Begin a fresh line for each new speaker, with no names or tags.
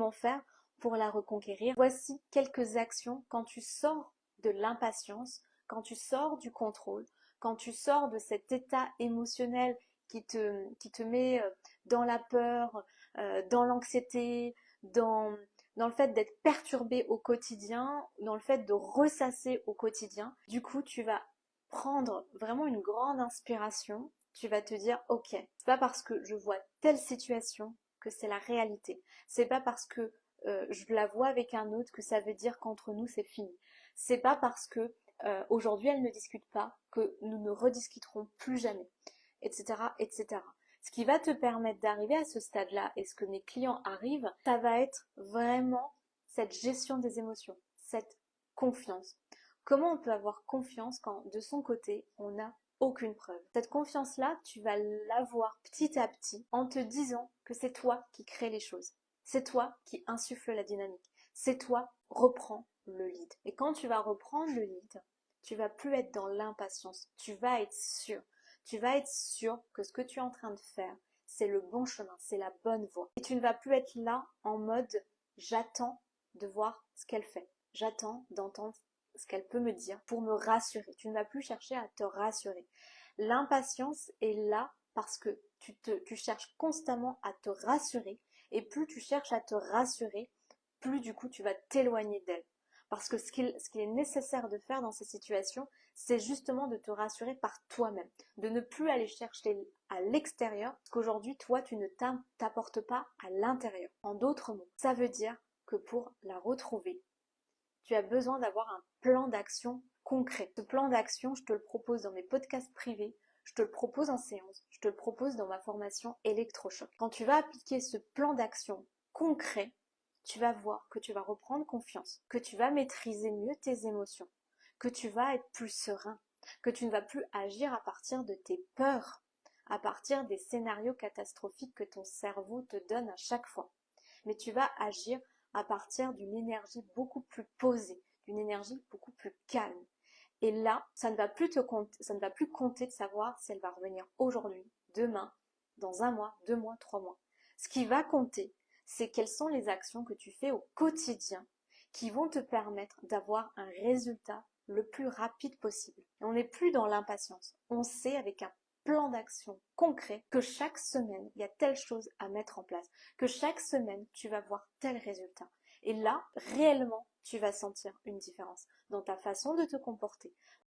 comment faire pour la reconquérir. Voici quelques actions quand tu sors de l'impatience, quand tu sors du contrôle, quand tu sors de cet état émotionnel qui te met dans la peur, dans l'anxiété, dans le fait d'être perturbé au quotidien, dans le fait de ressasser au quotidien. Du coup, tu vas prendre vraiment une grande inspiration. Tu vas te dire, ok, c'est pas parce que je vois telle situation que c'est la réalité. C'est pas parce que je la vois avec un autre que ça veut dire qu'entre nous c'est fini. C'est pas parce que aujourd'hui elle ne discute pas que nous ne rediscuterons plus jamais, etc., etc. Ce qui va te permettre d'arriver à ce stade-là et ce que mes clients arrivent, ça va être vraiment cette gestion des émotions, cette confiance. Comment on peut avoir confiance quand de son côté on n'a aucune preuve? Cette confiance-là, tu vas l'avoir petit à petit en te disant que c'est toi qui crée les choses. C'est toi qui insuffle la dynamique. C'est toi qui reprends le lead. Et quand tu vas reprendre le lead, tu vas plus être dans l'impatience. Tu vas être sûr. Tu vas être sûr que ce que tu es en train de faire, c'est le bon chemin, c'est la bonne voie. Et tu ne vas plus être là en mode j'attends de voir ce qu'elle fait. J'attends d'entendre ce qu'elle peut me dire pour me rassurer. Tu ne vas plus chercher à te rassurer. L'impatience est là parce que tu cherches constamment à te rassurer et plus tu cherches à te rassurer, plus du coup tu vas t'éloigner d'elle. Parce que ce qu'il est nécessaire de faire dans ces situations, c'est justement de te rassurer par toi-même, de ne plus aller chercher à l'extérieur, parce qu'aujourd'hui, toi, tu ne t'apportes pas à l'intérieur. En d'autres mots, ça veut dire que pour la retrouver, tu as besoin d'avoir un plan d'action concret. Ce plan d'action, je te le propose dans mes podcasts privés, je te le propose en séance, je te le propose dans ma formation électrochoc. Quand tu vas appliquer ce plan d'action concret, tu vas voir que tu vas reprendre confiance, que tu vas maîtriser mieux tes émotions, que tu vas être plus serein, que tu ne vas plus agir à partir de tes peurs, à partir des scénarios catastrophiques que ton cerveau te donne à chaque fois. Mais tu vas agir à partir d'une énergie beaucoup plus posée, d'une énergie beaucoup plus calme. Et là, ça ne va plus compter de savoir si elle va revenir aujourd'hui, demain, dans un mois, 2 mois, 3 mois. Ce qui va compter, c'est quelles sont les actions que tu fais au quotidien qui vont te permettre d'avoir un résultat le plus rapide possible. Et on n'est plus dans l'impatience. On sait avec un plan d'action concret que chaque semaine, il y a telle chose à mettre en place, que chaque semaine, tu vas voir tel résultat. Et là, réellement, tu vas sentir une différence dans ta façon de te comporter,